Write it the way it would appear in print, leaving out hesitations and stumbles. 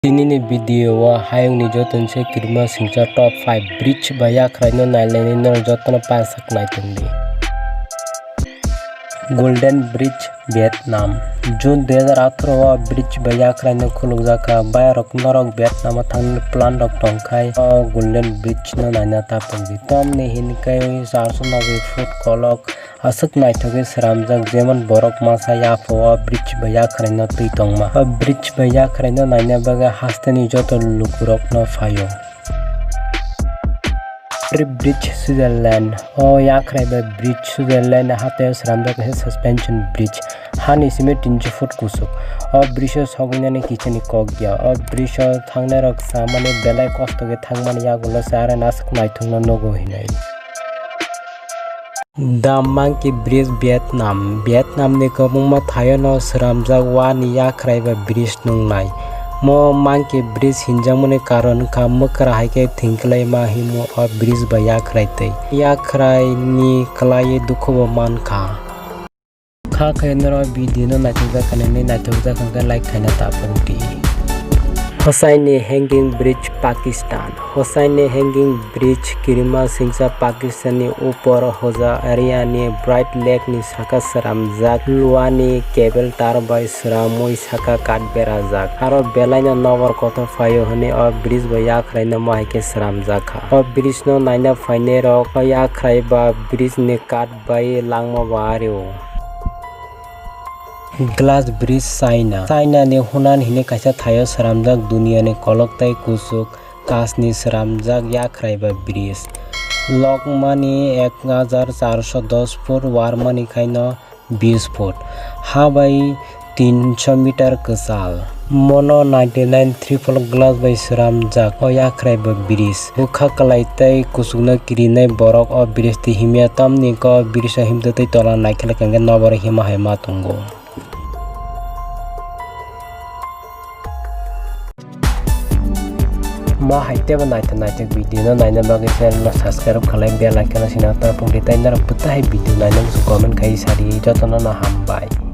Ini video hayang ni joton se kirma singcha top 5 bridge baya khraino naileni no joton pasak naitundi. Golden Bridge Vietnam June 2018 bridge baya khraino khulugjaka bayarok norok Vietnam thang plan rok tongkai Golden Bridge no naina tapongdi tomni hinkai 490 foot kolok asuk naithoge sramjak jemon borok masa yapo bridge baya khraino tui tongma bridge baya khraino naina baga hastani joto lukurok no phayo. Bridge Switzerland yakraiba bridge Switzerland hatayo sramjak he suspension bridge hani sime 300 foot kusuk bridge sognani kichani kogya bridge thangnarok samane belai kostoge thangmani yagulo sare nasak naithungna nogo hinai. The Monkey Bridge Vietnam ni kabungma thayo no sramjak wani yakraiba bridge nungnai mo Monkey Bridge hinjamuni karon ka mukra haike thinklai ma himo bridge ba yakraitei yakrai ni klai dukho man kha khainro video no naituja kanene naituja kanka like khaina tapongti. Hossaini Hanging Bridge Pakistan Hossaini Hanging Bridge Kirima Singsa Pakistan ni upor hoja area ni Bright Lake ni saka sramjak luani cable tar by sramoi saka katbera jak aro belaina nowar koto phayo hone bridge ba yakraina maike sramjak bridge no naina phaine rok yakraiba bridge ni kat by langma bareo. Glass Bridge China ni hunan hine kaisa thayo sramjak dunia ni kolok tai kusuk kas ni sramjak yakraiba bridge lokmani 1410 foot warmani khaino 20 foot ha bai 300 meter kesal mono 99 triple glass by sramjak yakraiba bridge ukha kalai tai kusukna kirinai borok bridge ti himya tamni ko bridge himta tai tola naikhala kanga nobor hima tungo. Ma haite ba naita video no naina bagi channel no subscribe khalai bell icon sina ta pungti tai nar putai video naina su comment kai sari jotona na hambai.